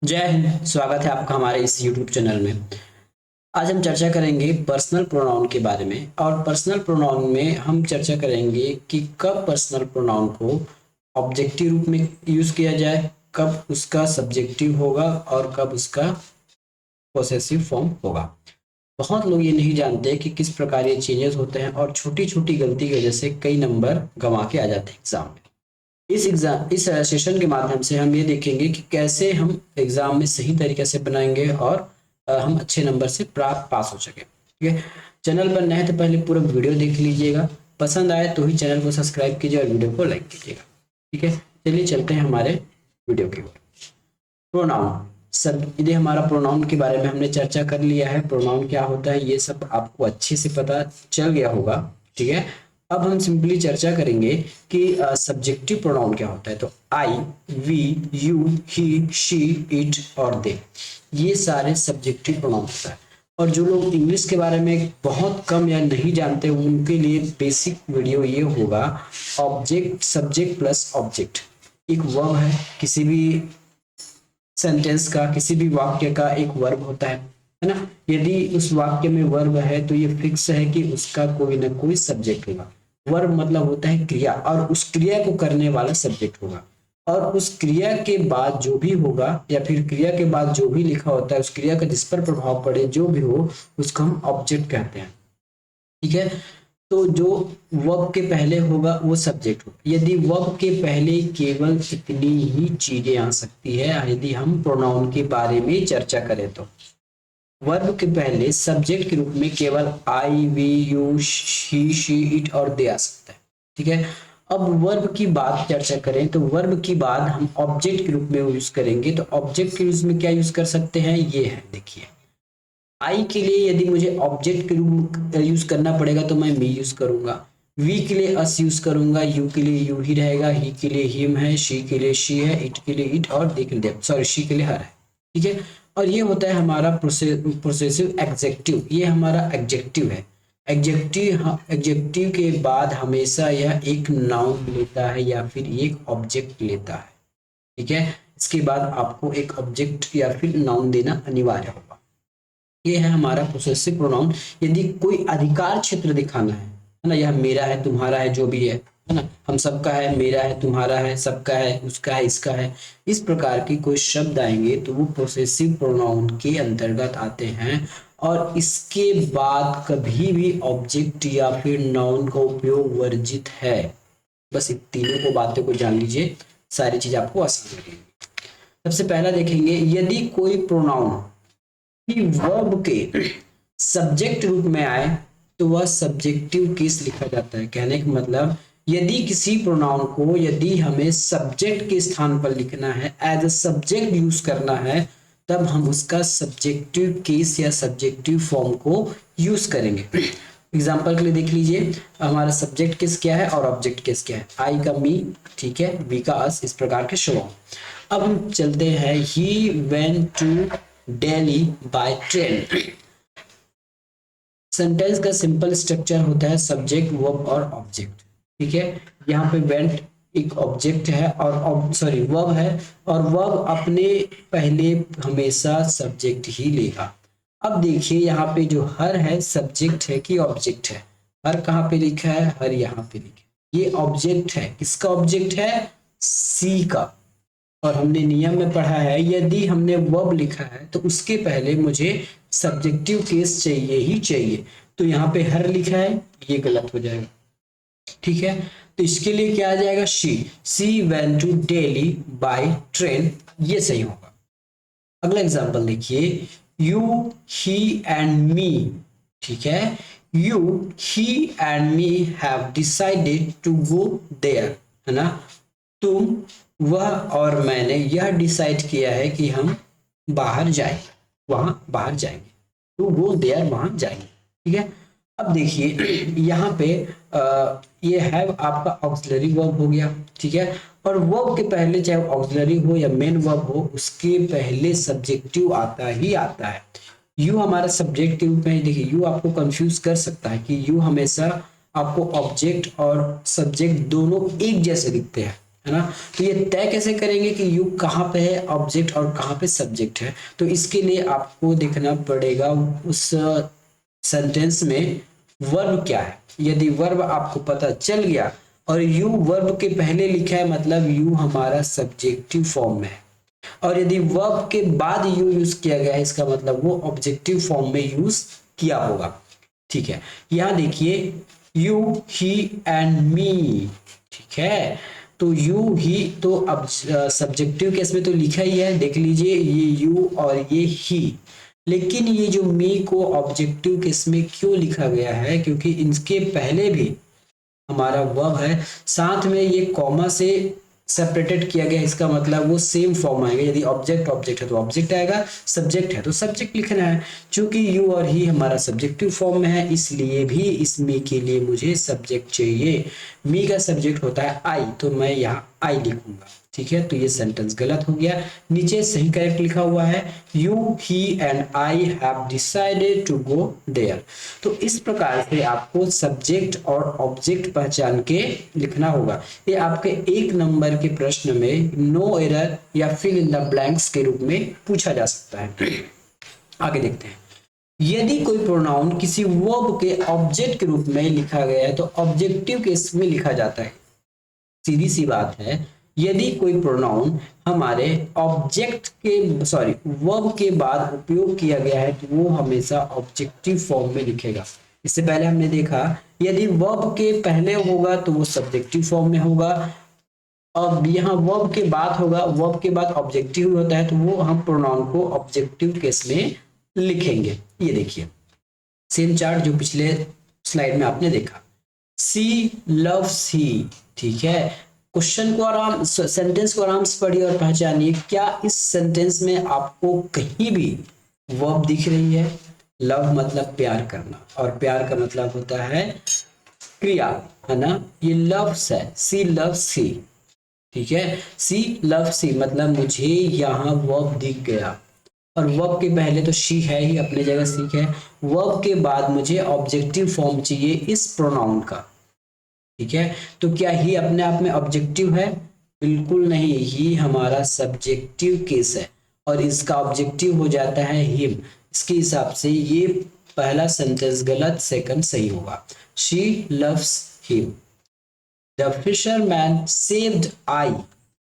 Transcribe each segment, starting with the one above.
जय हिंद। स्वागत है आपका हमारे इस YouTube चैनल में। आज हम चर्चा करेंगे पर्सनल प्रोनाउन के बारे में। और पर्सनल प्रोनाउन में हम चर्चा करेंगे कि कब पर्सनल प्रोनाउन को ऑब्जेक्टिव रूप में यूज किया जाए, कब उसका सब्जेक्टिव होगा और कब उसका पोसेसिव फॉर्म होगा। बहुत लोग ये नहीं जानते कि किस प्रकार ये चेंजेस होते हैं और छोटी छोटी गलती की वजह से कई नंबर गंवा के आ जाते हैं एग्जाम में। इस सेशन के माध्यम से हम ये देखेंगे कि कैसे हम एग्जाम में सही तरीके से बनाएंगे और हम अच्छे नंबर से पास हो सके। ठीक है, चैनल पर नए हैं तो पहले पूरा वीडियो देख लीजिएगा, पसंद आए तो ही चैनल को सब्सक्राइब कीजिए और वीडियो को लाइक कीजिएगा। ठीक है, चलिए चलते हैं हमारे वीडियो की ओर। प्रोनाउन सब, यदि हमारा प्रोनाउन के बारे में हमने चर्चा कर लिया है, प्रोनाउन क्या होता है ये सब आपको अच्छे से पता चल गया होगा। ठीक है, अब हम सिंपली चर्चा करेंगे कि सब्जेक्टिव प्रोनाउन क्या होता है। तो I, we, you, he, she, it और दे, ये सारे सब्जेक्टिव प्रोनाउन होता है। और जो लोग इंग्लिश के बारे में बहुत कम या नहीं जानते उनके लिए बेसिक वीडियो ये होगा। ऑब्जेक्ट, सब्जेक्ट प्लस ऑब्जेक्ट एक वर्ब है। किसी भी सेंटेंस का, किसी भी वाक्य का एक वर्ब होता है ना। यदि उस वाक्य में वर्ब है तो ये फिक्स है कि उसका कोई ना कोई सब्जेक्ट होगा। वर्ब मतलब होता है क्रिया, और उस क्रिया को करने वाला सब्जेक्ट होगा। और उस क्रिया के बाद जो भी होगा या फिर क्रिया के बाद जो भी लिखा होता है, उस क्रिया का जिस पर प्रभाव पड़े जो भी हो, उसको हम ऑब्जेक्ट कहते हैं। ठीक है, तो जो वर्ब के पहले होगा वो सब्जेक्ट होगा। यदि वर्ब के पहले केवल इतनी ही चीजें आ सकती है, यदि हम प्रोनाउन के बारे में चर्चा करें तो वर्ब के पहले सब्जेक्ट के रूप में केवल I, we, you, he, she, it और दे आ सकता है। ठीक है, अब वर्ब की बात चर्चा करें तो वर्ब की बात हम ऑब्जेक्ट के रूप में यूज करेंगे। तो ऑब्जेक्ट के रूप में क्या यूज कर सकते हैं, ये है देखिए। आई के लिए यदि मुझे ऑब्जेक्ट के रूप में यूज करना पड़ेगा तो मैं मी यूज करूंगा। वी के लिए अस यूज करूंगा, यू के लिए यू ही रहेगा, ही के लिए हिम है, शी के लिए शी है, इट के लिए इट और दे के लिए सॉरी शी के लिए हर है। ठीक है, और ये होता है हमारा प्रोसेसिव एग्जेक्टिव, ये हमारा एग्जेक्टिव है। एग्जेक्टिव के बाद हमेशा यह एक नाउन लेता है या फिर एक ऑब्जेक्ट लेता है। ठीक है, इसके बाद आपको एक ऑब्जेक्ट या फिर नाउन देना अनिवार्य होगा। ये है हमारा पोसेसिव प्रोनाउन। यदि कोई अधिकार क्षेत्र दिखाना है ना, यह मेरा है, तुम्हारा है, जो भी है ना, हम सबका है, मेरा है, तुम्हारा है, सबका है, उसका है, इसका है, इस प्रकार की कोई शब्द आएंगे तो वो पोसेसिव प्रोनाउन के अंतर्गत आते हैं। और इसके बाद कभी भी ऑब्जेक्ट या फिर नाउन का उपयोग वर्जित है। बस इन तीनों को बातों को जान लीजिए, सारी चीज आपको आसान लगेगी। सबसे पहला देखेंगे, यदि कोई प्रोनाउन कि वर्ब के सब्जेक्ट रूप में आए तो वह सब्जेक्टिव केस लिखा जाता है। कहने का मतलब, यदि किसी प्रोनाउन को यदि हमें सब्जेक्ट के स्थान पर लिखना है, एज अ सब्जेक्ट यूज करना है, तब हम उसका सब्जेक्टिव केस या सब्जेक्टिव फॉर्म को यूज करेंगे। एग्जाम्पल के लिए देख लीजिए, हमारा सब्जेक्ट केस क्या है और ऑब्जेक्ट केस क्या है। आई का मी, ठीक है, वी का अस, इस प्रकार के शो। अब हम चलते हैं, he went to Delhi by train. Sentence का सिंपल स्ट्रक्चर होता है सब्जेक्ट, वर्ब और ऑब्जेक्ट। ठीक है, यहाँ पे वेंट एक ऑब्जेक्ट है और सॉरी वर्ब है, और वर्ब अपने पहले हमेशा सब्जेक्ट ही लेगा। अब देखिए यहाँ पे जो हर है सब्जेक्ट है कि ऑब्जेक्ट है। हर कहाँ पे लिखा है, हर यहाँ पे लिखा है, ये ऑब्जेक्ट है। किसका ऑब्जेक्ट है, सी का। और हमने नियम में पढ़ा है, यदि हमने वर्ब लिखा है तो उसके पहले मुझे सब्जेक्टिव केस चाहिए ही चाहिए। तो यहाँ पे हर लिखा है, ये गलत हो जाएगा। ठीक है, तो इसके लिए क्या आ जाएगा, she went to Delhi by train, ये सही होगा। अगला एग्जांपल देखिए, यू, ही एंड मी। ठीक है, you, he and me have decided to go there, है ना। तुम, वह और मैंने यह डिसाइड किया है कि हम बाहर जाएंगे, वहां बाहर जाएंगे। टू गो देयर, वहां जाएंगे। ठीक है, अब देखिए यहाँ पे ये हैव आपका ऑक्सिलरी वर्ब हो गया। ठीक है, और वर्ब के पहले चाहे ऑक्सिलरी हो या मेन वर्ब हो, उसके पहले सब्जेक्टिव आता ही आता है। यू हमारा सब्जेक्ट के रूप में, देखिए यू आपको कंफ्यूज कर सकता है कि यू हमेशा आपको ऑब्जेक्ट और सब्जेक्ट दोनों एक जैसे दिखते हैं। है ना। तो ये तय कैसे करेंगे कि यू कहाँ पे है ऑब्जेक्ट और कहाँ पे सब्जेक्ट है, तो इसके लिए आपको देखना पड़ेगा उस सेंटेंस में वर्ब क्या है। यदि वर्ब आपको पता चल गया और यू वर्ब के पहले लिखा है मतलब यू हमारा सब्जेक्टिव फॉर्म में है, और यदि वर्ब के बाद यू यूज किया गया है इसका मतलब वो ऑब्जेक्टिव फॉर्म में यूज किया होगा। ठीक है, यहां देखिए यू ही एंड मी, ठीक है, तो यू ही तो अब सब्जेक्टिव केस में तो लिखा ही है, देख लीजिए ये यू और ये ही, लेकिन ये जो मी को ऑब्जेक्टिव केस में क्यों लिखा गया है, क्योंकि इनके पहले भी हमारा वर्ब है, साथ में ये कॉमा से सेपरेटेड किया गया, इसका मतलब वो सेम फॉर्म आएगा। यदि ऑब्जेक्ट ऑब्जेक्ट है तो ऑब्जेक्ट आएगा, सब्जेक्ट है तो सब्जेक्ट लिखना है। चूंकि यू और ही हमारा सब्जेक्टिव फॉर्म में है इसलिए भी इस मी के लिए मुझे सब्जेक्ट चाहिए। मी का सब्जेक्ट होता है आई, तो मैं यहाँ आई लिखूंगा। ठीक है, तो ये सेंटेंस गलत हो गया। नीचे सही करेक्ट लिखा हुआ है you he and I have decided to go there. तो इस प्रकार से आपको सब्जेक्ट और ऑब्जेक्ट पहचान के लिखना होगा। ये आपके 1 नंबर के प्रश्न में नो एरर या फिल इन द ब्लैंक्स के रूप में पूछा जा सकता है। आगे देखते हैं, यदि कोई प्रोनाउन किसी वर्ब के ऑब्जेक्ट के रूप में लिखा गया है तो ऑब्जेक्टिव केस में लिखा जाता है। सीधी सी बात है, यदि कोई प्रोनाउन हमारे ऑब्जेक्ट के वर्ब के बाद उपयोग किया गया है तो वो हमेशा ऑब्जेक्टिव फॉर्म में लिखेगा। इससे पहले हमने देखा यदि वर्ब के पहले होगा तो वो सब्जेक्टिव फॉर्म में होगा, अब यहाँ वर्ब के बाद होगा, वर्ब के बाद ऑब्जेक्टिव होता है तो वो हम प्रोनाउन को ऑब्जेक्टिव केस में लिखेंगे। ये देखिए सेम चार्ट जो पिछले स्लाइड में आपने देखा, सी लव्स ही, ठीक है। क्वेश्चन को आराम सेंटेंस को आराम से पढ़िए और पहचानिए, क्या इस सेंटेंस में आपको कहीं भी वर्ब दिख रही है। लव मतलब प्यार करना और प्यार का मतलब होता है क्रिया, है ना। ये लव्स है, सी लव्स सी, ठीक है, सी लव्स सी मतलब मुझे यहाँ वर्ब दिख गया और वर्ब के पहले तो शी है ही, अपने जगह सी है। वर्ब के बाद मुझे ऑब्जेक्टिव फॉर्म चाहिए इस प्रोनाउन का, ठीक है। तो क्या ही अपने आप में ऑब्जेक्टिव है? बिल्कुल नहीं, ही हमारा सब्जेक्टिव केस है और इसका ऑब्जेक्टिव हो जाता है हिम। इसके हिसाब से ये पहला सेंटेंस गलत, सेकंड सही होगा। She loves him, the fisherman saved I.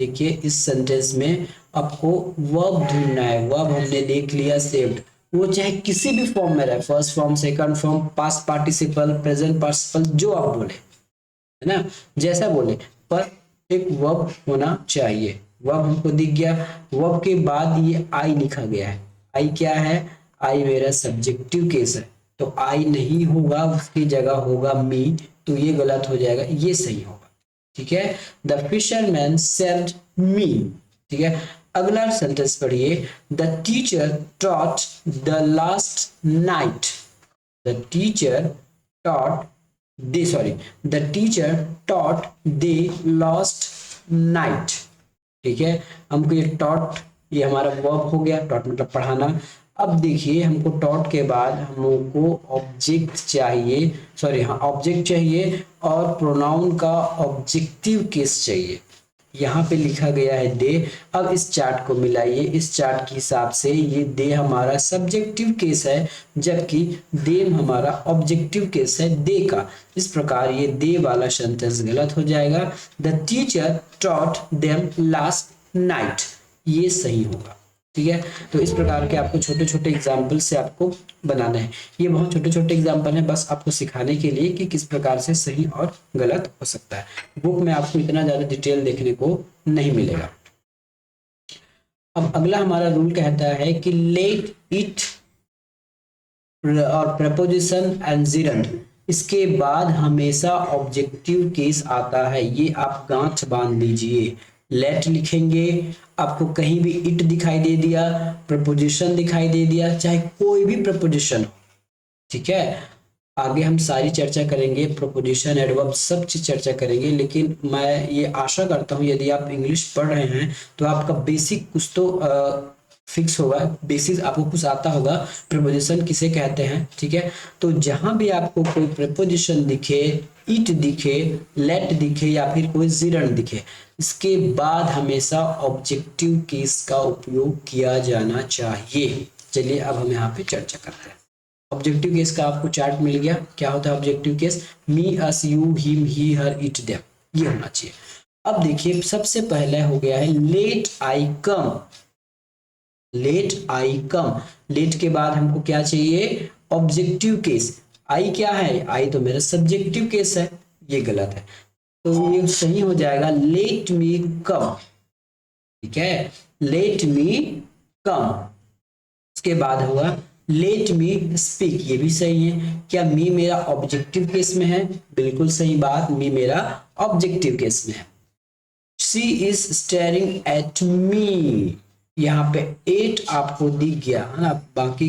देखिए इस सेंटेंस में आपको वर्ब ढूंढना है। वर्ब हमने देख लिया सेव्ड, वो चाहे किसी भी फॉर्म में रहे, first form, second form, past participle, present participle, जो आप बोले, है ना, जैसा बोले, पर एक वर्ब होना चाहिए। वर्ब हमको दिख गया, वर्ब के बाद ये आई लिखा गया है। आई क्या है? आई मेरा सब्जेक्टिव केस है, तो आई नहीं होगा, उसकी जगह होगा मी, तो ये गलत हो जाएगा, ये सही होगा। ठीक है, द फिशरमैन सेव्ड मी। ठीक है, अगला सेंटेंस पढ़िए, the teacher taught the last night. The teacher taught the teacher taught the last night। ठीक है, हमको ये taught, ये हमारा वर्ब हो गया, taught मतलब पढ़ाना। अब देखिए हमको taught के बाद हमको ऑब्जेक्ट चाहिए, हाँ ऑब्जेक्ट चाहिए और प्रोनाउन का ऑब्जेक्टिव केस चाहिए। यहाँ पे लिखा गया है दे। अब इस चार्ट को मिलाइए, इस चार्ट के हिसाब से ये दे हमारा सब्जेक्टिव केस है जबकि देम हमारा ऑब्जेक्टिव केस है दे का। इस प्रकार ये दे वाला सेंटेंस गलत हो जाएगा। The teacher taught them last night, ये सही होगा। ठीक है, तो इस प्रकार के आपको छोटे छोटे एग्जाम्पल से आपको बनाना है। ये बहुत छोटे छोटे एग्जाम्पल हैं, बस आपको सिखाने के लिए कि किस प्रकार से सही और गलत हो सकता है। बुक में आपको इतना ज्यादा डिटेल देखने को नहीं मिलेगा। अब अगला हमारा रूल कहता है कि लेट इट और प्रपोजिशन एंड जिरंड, इसके बाद हमेशा ऑब्जेक्टिव केस आता है। ये आप गांठ बांध लीजिए। लेट लिखेंगे, आपको कहीं भी इट दिखाई दे दिया, प्रपोजिशन दिखाई दे दिया, चाहे कोई भी प्रपोजिशन हो, ठीक है। आगे हम सारी चर्चा करेंगे, प्रपोजिशन, एडवर्ब, सब चीज चर्चा करेंगे। लेकिन मैं ये आशा करता हूँ यदि आप इंग्लिश पढ़ रहे हैं तो आपका बेसिक कुछ तो फिक्स होगा, बेसिस आपको कुछ आता होगा प्रीपोजिशन किसे कहते हैं, ठीक है। तो जहां भी आपको कोई प्रीपोजिशन दिखे, इट दिखे, लेट दिखे या फिर कोई जिरन दिखे, इसके बाद हमेशा ऑब्जेक्टिव केस का उपयोग किया जाना चाहिए। चलिए अब हम यहाँ पे चर्चा करते हैं। ऑब्जेक्टिव केस का आपको चार्ट मिल गया, क्या होता है objective case, me, us, you, him, he, her, it, them, ये होना चाहिए। अब देखिए सबसे पहले हो गया है लेट आई कम, लेट आई कम, लेट के बाद हमको क्या चाहिए, ऑब्जेक्टिव केस। आई क्या है, आई तो मेरा सब्जेक्टिव केस है, ये गलत है, तो ये सही हो जाएगा लेट मी कम, ठीक है, लेट मी कम। उसके बाद हुआ लेट मी स्पीक, ये भी सही है। क्या मी मेरा ऑब्जेक्टिव केस में है, बिल्कुल सही बात, मी मेरा ऑब्जेक्टिव केस में है। She is staring at me, यहाँ पे एट आपको दिख गया है ना, बाकी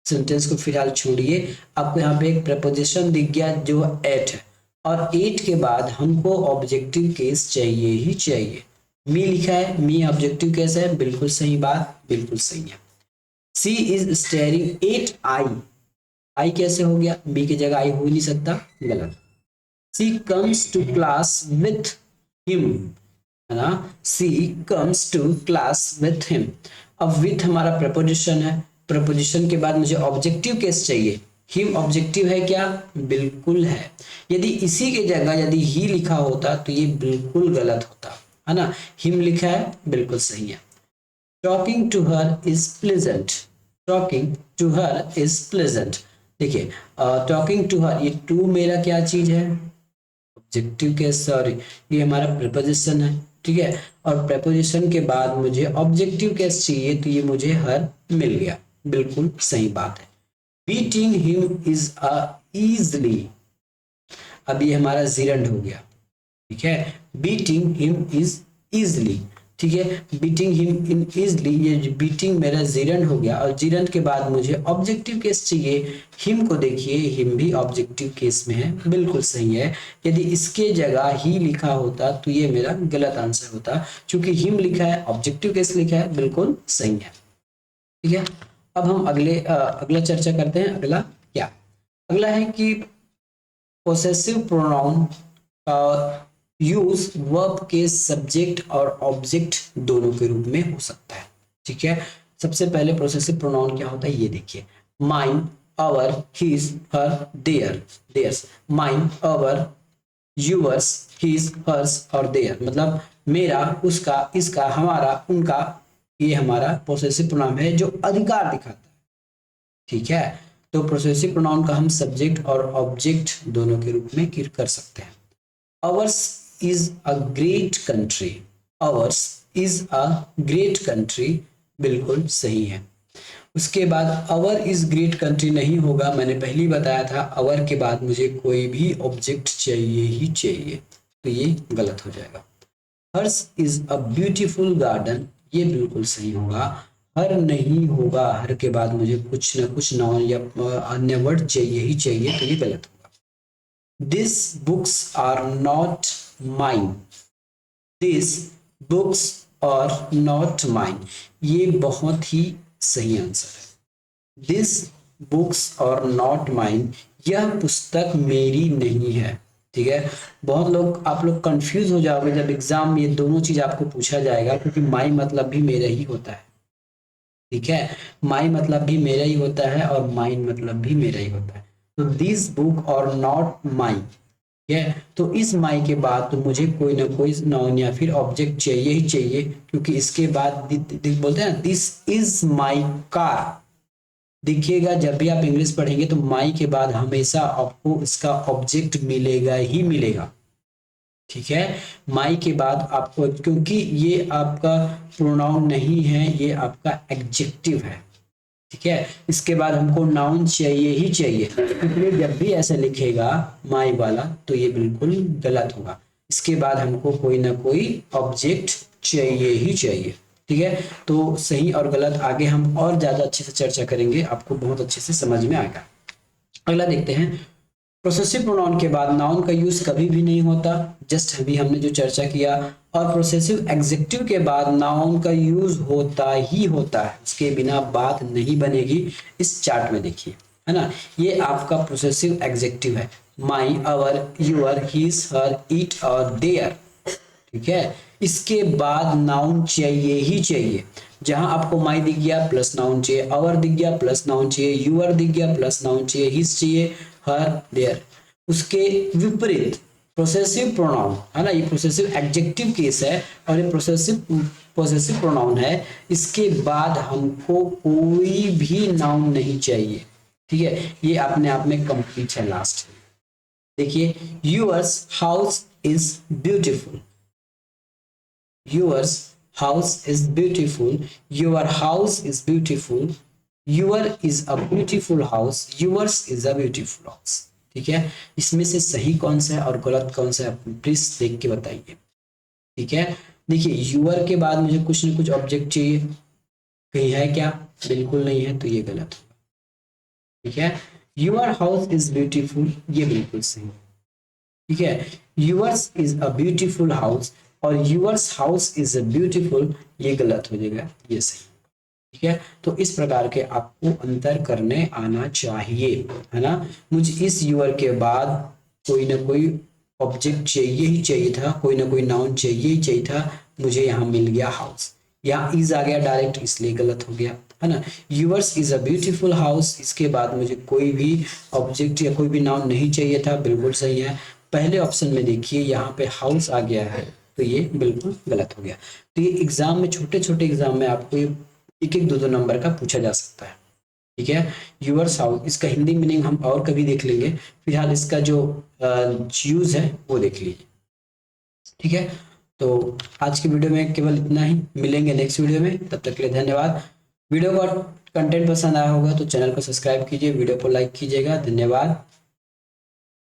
सेंटेंस को फिलहाल छोड़िए, आपको यहाँ पे एक प्रपोजिशन दिख गया जो एट है, और एट के बाद हमको ऑब्जेक्टिव केस चाहिए ही चाहिए। मी लिखा है, मी ऑब्जेक्टिव केस है, बिल्कुल सही बात, बिल्कुल सही है। सी इज स्टेयरिंग एट आई, आई कैसे हो गया, बी की जगह आई हो ही नहीं सकता, गलत। She comes to class with him, है ना, she comes to class with him. अब विथ हमारा प्रपोजिशन है, प्रपोजिशन के बाद मुझे ऑब्जेक्टिव केस चाहिए, हिम ऑब्जेक्टिव है क्या, बिल्कुल है। यदि इसी के जगह यदि ही लिखा होता तो ये बिल्कुल गलत होता, है ना, हिम लिखा है, बिल्कुल सही है। Talking to her is pleasant, talking to her is pleasant, देखिए टॉकिंग टू हर, ये टू मेरा क्या चीज है, ऑब्जेक्टिव केस, सॉरी ये हमारा प्रीपोजिशन है, ठीक है, और प्रीपोजिशन के बाद मुझे ऑब्जेक्टिव केस चाहिए, तो ये मुझे हर मिल गया, बिल्कुल सही बात है। Beating him is a easily, अब ये हमारा जिरंड हो गया, ठीक है, बीटिंग हिम इज इजली, ठीक है, बीटिंग हिम इन इजली, ये बीटिंग मेरा जिरंड हो गया, और जिरंड के बाद मुझे ऑब्जेक्टिव केस चाहिए, हिम को देखिए, हिम भी ऑब्जेक्टिव केस में है, बिल्कुल सही है। यदि इसके जगह ही लिखा होता तो ये मेरा गलत आंसर होता, क्योंकि हिम लिखा है, ऑब्जेक्टिव केस लिखा है, बिल्कुल सही है, ठीक है। अब हम अगला चर्चा करते हैं। अगला क्या, अगला है कि पोसेसिव प्रोनाउन का यूज वर्ब के सब्जेक्ट और ऑब्जेक्ट दोनों के रूप में हो सकता है, ठीक है। सबसे पहले पोसेसिव प्रोनाउन क्या होता है ये देखिए, mine, our, his, her, their, theirs, mine, our, yours, his, hers और देयर, मतलब मेरा, उसका, इसका, हमारा, उनका, ये हमारा पोसेसिव प्रोनाउन है जो अधिकार दिखाता है, ठीक है। तो पोसेसिव प्रोनाउन का हम सब्जेक्ट और ऑब्जेक्ट दोनों के रूप में कर सकते हैं। Ours is a great country, ours is a great country, बिल्कुल सही है। उसके बाद our is great country नहीं होगा, मैंने पहले ही बताया था, our के बाद मुझे कोई भी ऑब्जेक्ट चाहिए ही चाहिए, तो ये गलत हो जाएगा। hers is a beautiful garden, ये बिल्कुल सही होगा। हर नहीं होगा, हर के बाद मुझे कुछ ना कुछ नाउन या अन्य वर्ड चाहिए ही चाहिए, तो ये गलत होगा। These books are not mine, these books are not mine, ये बहुत ही सही आंसर है। These books are not mine, यह पुस्तक मेरी नहीं है, ठीक है। बहुत लोग, आप लोग कंफ्यूज हो जाओगे जब एग्जाम में ये दोनों चीज आपको पूछा जाएगा, क्योंकि माई मतलब भी मेरा ही होता है, ठीक है, माई मतलब भी मेरा ही होता है और माइन मतलब भी मेरा ही होता है। तो दिस बुक और नॉट माई, ठीक है, तो इस माई के बाद तो मुझे कोई ना कोई नाउन या फिर ऑब्जेक्ट चाहिए ही चाहिए, क्योंकि इसके बाद बोलते हैं ना, दिस इज माई कार, देखिएगा जब भी आप इंग्लिश पढ़ेंगे तो माई के बाद हमेशा आपको इसका ऑब्जेक्ट मिलेगा ही मिलेगा, ठीक है। माई के बाद आपको, क्योंकि ये आपका प्रोनाउन नहीं है, ये आपका एडजेक्टिव है, ठीक है, इसके बाद हमको नाउन चाहिए ही चाहिए, इसलिए जब भी ऐसे लिखेगा माई वाला तो ये बिल्कुल गलत होगा, इसके बाद हमको कोई ना कोई ऑब्जेक्ट चाहिए ही चाहिए, ठीक है। तो सही और गलत आगे हम और ज्यादा अच्छे से चर्चा करेंगे, आपको बहुत अच्छे से समझ में आएगा। अगला देखते हैं, प्रोसेसिव प्रोनाउन के बाद नाउन का यूज कभी भी नहीं होता, जस्ट अभी हमने जो चर्चा किया। और प्रोसेसिव एग्जेक्टिव के बाद नाउन का यूज होता ही होता है, उसके बिना बात नहीं बनेगी। इस चार्ट में देखिए, है ना, ये आपका प्रोसेसिव एग्जेक्टिव है, माई, अवर, यूअर, हिज, हर, इट और देयर। ठीक है, इसके बाद नाउन चाहिए ही चाहिए। जहां आपको माई दिख गया प्लस नाउन चाहिए, अवर दिख गया प्लस नाउन चाहिए, यूअर दिख गया प्लस नाउन चाहिए, हिज चाहिए, हर, देयर। उसके विपरीत प्रोसेसिव प्रोनाउन, है ना, ये प्रोसेसिव एडजेक्टिव केस है और ये पोसेसिव प्रोनाउन है। इसके बाद हमको कोई भी नाउन नहीं चाहिए। ठीक है, ये अपने आप में कंप्लीट है। लास्ट देखिए, yours house is beautiful, yours house is beautiful, your house is beautiful, your is a beautiful house, yours is a beautiful house। ठीक है, इसमें से सही कौन सा है और गलत कौन सा है, प्लीज देख के बताइए। ठीक है, देखिए, यूअर के बाद मुझे कुछ न कुछ ऑब्जेक्ट चाहिए, कहीं है क्या, बिल्कुल नहीं है, तो ये गलत होगा। ठीक है, यूर हाउस इज ब्यूटीफुल, ये बिल्कुल सही। ठीक है, yours is a beautiful house और yours house is a beautiful, ये गलत हो जाएगा, ये सही। ठीक है, तो इस प्रकार के आपको अंतर करने आना चाहिए, है ना। मुझे इस यूअर के बाद कोई ना कोई ऑब्जेक्ट चाहिए ही चाहिए था, कोई ना कोई नाउन चाहिए ही चाहिए था, मुझे यहाँ मिल गया हाउस, यहाँ इज आ गया डायरेक्ट, इसलिए गलत हो गया, है ना। Yours is a beautiful house, इसके बाद मुझे कोई भी ऑब्जेक्ट या कोई भी नाउन नहीं चाहिए था, बिल्कुल सही है। पहले ऑप्शन में देखिए, यहाँ पे हाउस आ गया है, तो ये बिल्कुल गलत हो गया। तो ये एग्जाम में, छोटे छोटे एग्जाम में आपको ये एक एक दो नंबर का पूछा जा सकता है। ठीक है, यूअर्स हाउस, इसका हिंदी मीनिंग हम और कभी देख लेंगे, फिलहाल इसका जो यूज है वो देख लीजिए। ठीक है, तो आज की वीडियो में केवल इतना ही, मिलेंगे नेक्स्ट वीडियो में, तब तक के लिए धन्यवाद। वीडियो का कंटेंट पसंद आया होगा तो चैनल को सब्सक्राइब कीजिए, वीडियो को लाइक कीजिएगा। धन्यवाद।